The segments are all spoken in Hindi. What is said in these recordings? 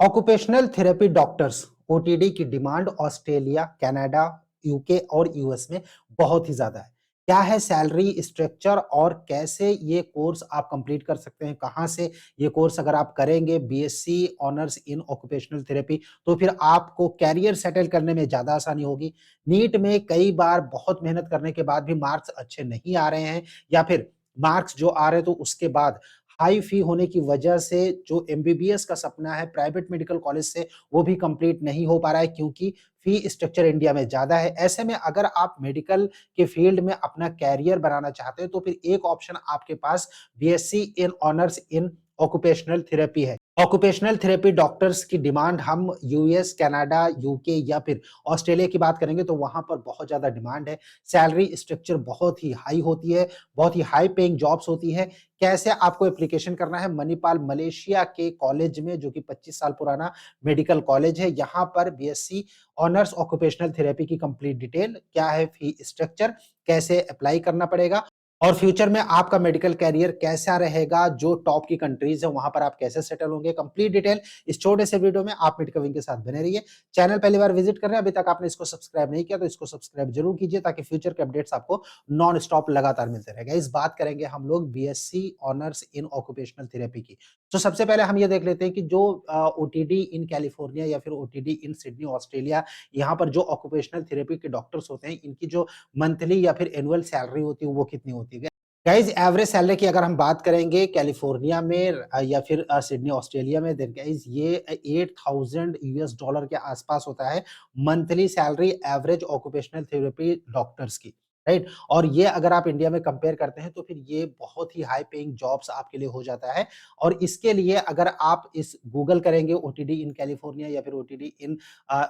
ऑक्यूपेशनल थेरेपी डॉक्टर्स ओटीडी की डिमांड ऑस्ट्रेलिया, कनाडा, यूके और यूएस में बहुत ही ज़्यादा है। क्या है सैलरी स्ट्रक्चर और कैसे ये कोर्स आप कंप्लीट कर सकते हैं? कहाँ से ये कोर्स अगर आप करेंगे BSc honours in occupational therapy तो फिर आपको करियर सेटल करने में ज़्यादा आसानी होगी। नीट में कई बार बहुत मेहनत करने के बाद भी मार्क्स अच्छे नहीं आ रहे हैं या फिर मार्क्स जो आ रहे हैं तो उसके बाद हाई फी होने की वजह से जो एमबीबीएस का सपना है प्राइवेट मेडिकल कॉलेज से वो भी कंप्लीट नहीं हो पा रहा है क्योंकि फी स्ट्रक्चर इंडिया में ज़्यादा है। ऐसे में अगर आप मेडिकल के फील्ड में अपना करियर बनाना चाहते हैं तो फिर एक ऑप्शन आपके पास BSc in honours in occupational therapy है। ऑक्यूपेशनल थेरेपी डॉक्टर्स की डिमांड हम यूएस, कनाडा, यूके या फिर ऑस्ट्रेलिया की बात करेंगे तो वहाँ पर बहुत ज़्यादा डिमांड है। सैलरी स्ट्रक्चर बहुत ही हाई होती है, बहुत ही हाई पेइंग जॉब्स होती है। कैसे आपको एप्लीकेशन करना है? मणिपाल मलेशिया के कॉलेज में जो कि 25 साल पुराना मेडिकल कॉलेज है, यहाँ पर बीएससी ऑनर्स ऑक्यूपेशनल थेरेपी की कंप्लीट डिटेल, क्या है फी स्ट्रक्चर, कैसे अप्लाई करना पड़ेगा और फ्यूचर में आपका मेडिकल करियर कैसा रहेगा, जो टॉप की कंट्रीज़ है वहाँ पर आप कैसे सेटल होंगे, कंप्लीट डिटेल इस छोटे से वीडियो में आप मेडिकल विंग के साथ बने रहिए। चैनल पहली बार विजिट कर रहे हैं, अभी तक आपने इसको सब्सक्राइब नहीं किया तो इसको सब्सक्राइब जरूर कीजिए ताकि फ्यूचर के अपडेट्स आपको नॉन स्टॉप लगातार मिलते रहेगा। इस बात करेंगे हम लोग BSc honours in occupational therapy की। तो सबसे पहले हम ये देख लेते हैं कि जो ओटीडी इन कैलिफोर्निया या फिर ओटीडी इन सिडनी ऑस्ट्रेलिया, यहाँ पर जो ऑक्यूपेशनल थेरेपी के डॉक्टर्स होते हैं इनकी जो मंथली या फिर एनुअल सैलरी होती है वो कितनी होती है? गाइज एवरेज सैलरी की अगर हम बात करेंगे कैलिफोर्निया में या फिर सिडनी ऑस्ट्रेलिया में, देन गाइज ये 8000 यूएस डॉलर के आसपास होता है monthly salary average occupational therapy doctors की, राइट। और ये अगर आप इंडिया में कंपेयर करते हैं तो फिर ये बहुत ही हाई पेइंग जॉब्स आपके लिए हो जाता है। और इसके लिए अगर आप इस गूगल करेंगे ओटीडी इन कैलिफोर्निया या फिर OTT in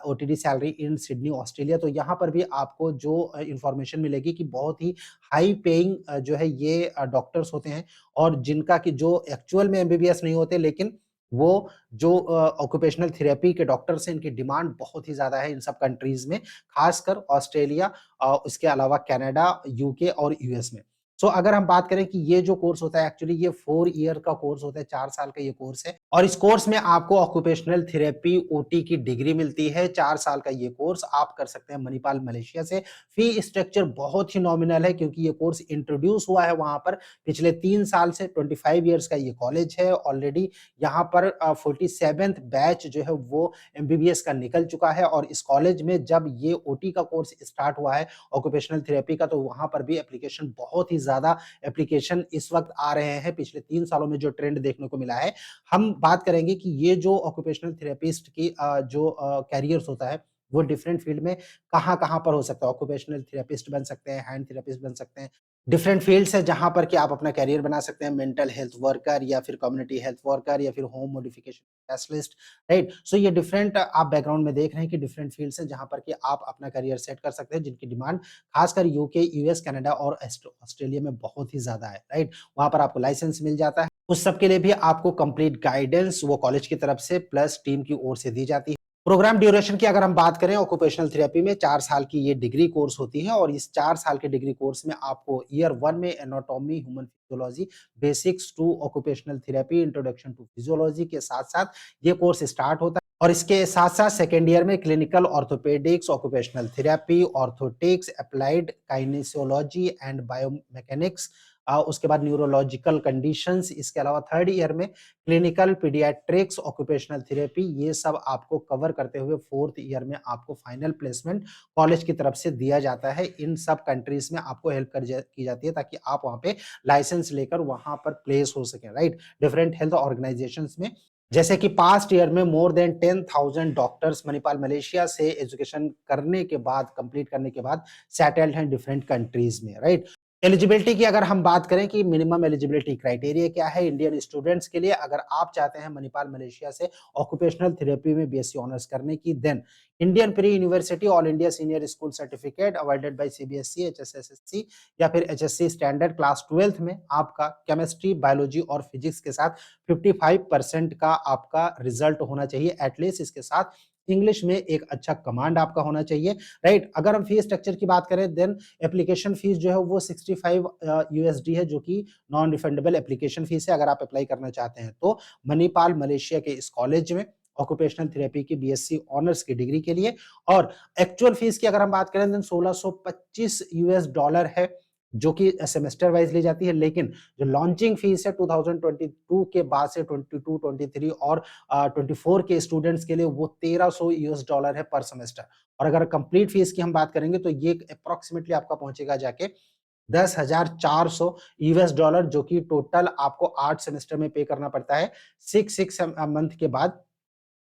OTT salary in Sydney Australia तो यहाँ पर भी आपको जो इंफॉर्मेशन मिलेगी कि बहुत ही हाई पेइंग जो है ये डॉक्टर्स होते हैं और जिनका कि जो एक्चुअल में एमबीबीएस नहीं होते लेकिन वो जो ऑक्यूपेशनल थेरेपी के डॉक्टर्स हैं इनकी डिमांड बहुत ही ज़्यादा है इन सब कंट्रीज़ में, खासकर ऑस्ट्रेलिया उसके अलावा कनाडा, यूके और यूएस में। सो अगर हम बात करें कि ये जो कोर्स होता है एक्चुअली ये 4 ईयर का कोर्स होता है, 4 साल का ये कोर्स है और इस कोर्स में आपको ऑक्यूपेशनल थेरेपी ओटी की डिग्री मिलती है। 4 साल का ये कोर्स आप कर सकते हैं मणिपाल मलेशिया से। फी स्ट्रक्चर बहुत ही नॉमिनल है क्योंकि ये कोर्स इंट्रोड्यूस हुआ है वहाँ पर पिछले 3 साल से। 25 इयर्स का ये कॉलेज है ऑलरेडी। यहाँ पर 47th बैच जो है वो एमबीबीएस का निकल चुका है और इस कॉलेज में जब ये ओटी का कोर्स स्टार्ट हुआ है ऑक्यूपेशनल थेरेपी का तो वहाँ पर भी एप्लीकेशन बहुत ही ज़्यादा एप्लीकेशन इस वक्त आ रहे हैं। पिछले 3 सालों में जो ट्रेंड देखने को मिला है, हम बात करेंगे कि ये जो ऑक्यूपेशनल थेरेपिस्ट की जो कैरियर्स होता है वो डिफरेंट फील्ड में कहाँ-कहाँ पर हो सकता है। ऑक्यूपेशनल थेरेपिस्ट बन सकते हैं, हैंड थेरेपिस्ट बन सकते हैं। डिफरेंट फील्ड्स हैं जहाँ पर कि आप अपना करियर बना सकते हैं, मेंटल हेल्थ वर्कर या फिर कम्युनिटी हेल्थ वर्कर या फिर होम मॉडिफिकेशन स्पेशलिस्ट, राइट? सो ये डिफरेंट आप बैकग्राउंड में देख रहे हैं कि डिफरेंट फील्ड्स हैं जहाँ पर कि आप अपना करियर सेट कर सकते हैं, जिनकी डिमांड खासकर यूके, यूएस, कनाडा और ऑस्ट्रेलिया में बहुत ही ज़्यादा है, राइट? वहाँ पर आपको लाइसेंस मिल जाता है। उस सब के लिए भी आपको कंप्लीट गाइडेंस वो कॉलेज की तरफ से प्लस टीम की ओर से दी जाती है। प्रोग्राम ड्यूरेशन की अगर हम बात करें ऑक्यूपेशनल थेरेपी में 4 साल की ये डिग्री कोर्स होती है और इस 4 साल के डिग्री कोर्स में आपको ईयर 1 में anatomy, human physiology, basics to occupational therapy, introduction to physiology के साथ-साथ ये कोर्स स्टार्ट होता है और इसके साथ-साथ सेकंड ईयर में clinical orthopaedics, occupational therapy, orthotics, applied काइनेसियोलॉजी and biomechanics उसके बाद न्यूरोलॉजिकल कंडीशंस, इसके अलावा थर्ड ईयर में क्लिनिकल पीडियाट्रिक्स, ऑक्यूपेशनल थेरेपी, ये सब आपको कवर करते हुए फोर्थ ईयर में आपको फाइनल प्लेसमेंट कॉलेज की तरफ से दिया जाता है। इन सब कंट्रीज में आपको हेल्प की जाती है ताकि आप वहाँ पे लाइसेंस लेकर वहाँ पर प्लेस हो सकें, राइट? डिफरेंट हेल्थ ऑर्गेनाइजेशंस में जैसे कि पास्ट ईयर में more than 10,000 doctors Manipal Malaysia से एजुकेशन करने के बाद, कंप्लीट करने के बाद सेटल्ड हैं डिफरेंट कंट्रीज में, राइट? एलिजिबिलिटी की अगर हम बात करें कि मिनिमम एलिजिबिलिटी क्राइटेरिया क्या है इंडियन स्टूडेंट्स के लिए, अगर आप चाहते हैं मणिपाल मलेशिया से ऑक्यूपेशनल थेरेपी में बीएससी ऑनर्स करने की, then Indian pre university all India senior school certificate awarded by CBSE, HSSC या फिर एचएससी स्टैंडर्ड क्लास 12th में आपका केमिस्ट्री, बायोलॉजी और फिजिक्स के साथ 55% का आपका रिजल्ट होना चाहिए एटलीस्ट। इसके साथ इंग्लिश में एक अच्छा कमांड आपका होना चाहिए, राइट? अगर हम फीस स्ट्रक्चर की बात करें देन एप्लीकेशन फीस जो है वो 65 यूएसडी है जो कि नॉन रिफंडेबल एप्लीकेशन फीस है अगर आप अप्लाई करना चाहते हैं तो मणिपाल मलेशिया के इस कॉलेज में। ऑक्यूपेशनल थेरेपी की बीएससी ऑनर्स की डिग्री के लिए। और एक्चुअल फीस की अगर हम बात करें, देन $1625 है, जो कि सेमेस्टर वाइज ली जाती है। लेकिन जो लॉन्चिंग फीस है 2022 के बाद से 22, 23 और 24 के स्टूडेंट्स के लिए वो $1300 है पर सेमेस्टर। और अगर कंप्लीट फीस की हम बात करेंगे तो ये अप्रोक्सीमेटली आपका पहुंचेगा जाके $10,400, जो कि टोटल आपको 8 सेमेस्टर में पे करना पड़ता है। 6 मंथ के बाद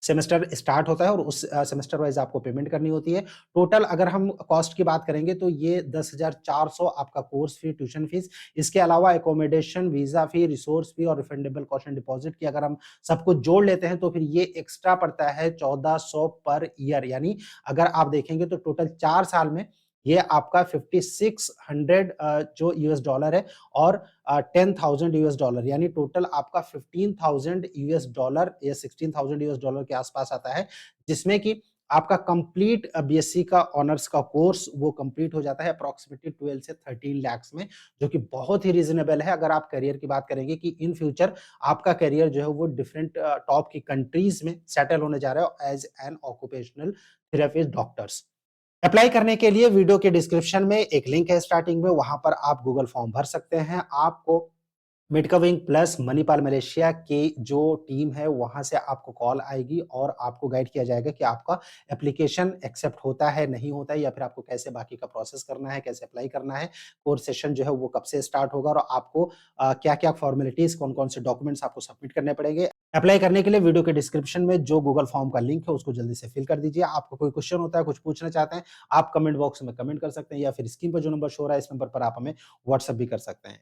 सेमेस्टर स्टार्ट होता है और उस सेमेस्टर वाइज़ आपको पेमेंट करनी होती है। टोटल अगर हम कॉस्ट की बात करेंगे तो ये 10,400 आपका कोर्स फी, ट्यूशन फीस, इसके अलावा अकोमोडेशन, वीज़ा फी, रिसोर्स फी और रिफंडेबल कॉशन डिपॉज़िट की अगर हम सब कुछ जोड़ लेते हैं तो फिर ये एक्स्ट्रा पड़ता है 1,400 पर ईयर। यानी अगर आप देखेंगे तो टोटल 4 साल में ये आपका 5600 जो यूएस डॉलर है और $10,000 यूएस डॉलर, यानी टोटल आपका $15,000 यूएस डॉलर या $16,000 यूएस डॉलर के आसपास आता है, जिसमें कि आपका कंप्लीट बीएससी का ऑनर्स का कोर्स वो कंप्लीट हो जाता है अप्रॉक्सिमेटली 12 से 13 लाख में, जो कि बहुत ही रीजनेबल है। अगर आप करियर की बात करेंगे कि इन फ्यूचर आपका करियर जो है वो डिफरेंट टॉप की कंट्रीज में सेटल होने जा रहा है as an occupational therapist doctors. Apply करने के लिए वीडियो के डिस्क्रिप्शन में एक लिंक है स्टार्टिंग में, वहां पर आप गूगल फॉर्म भर सकते हैं। आपको medical wing plus Manipal Malaysia की जो टीम है वहां से आपको कॉल आएगी और आपको गाइड किया जाएगा कि आपका एप्लीकेशन एक्सेप्ट होता है, नहीं होता है, या फिर आपको कैसे बाकी का प्रोसेस करना है, कैसे अप्लाई करना है, कोर्स सेशन जो है वो कब से स्टार्ट होगा और आपको क्या क्या फॉर्मेलिटीज, कौन कौन से डॉक्यूमेंट्स आपको सबमिट करने पड़ेंगे। अप्लाई करने के लिए वीडियो के डिस्क्रिप्शन में जो गूगल फॉर्म का लिंक है उसको जल्दी से फिल कर दीजिए। आपको कोई क्वेश्चन होता है, कुछ पूछना चाहते हैं, आप कमेंट बॉक्स में कमेंट कर सकते हैं या फिर स्क्रीन पर जो नंबर शो हो रहा है इस नंबर पर आप हमें व्हाट्सएप भी कर सकते हैं।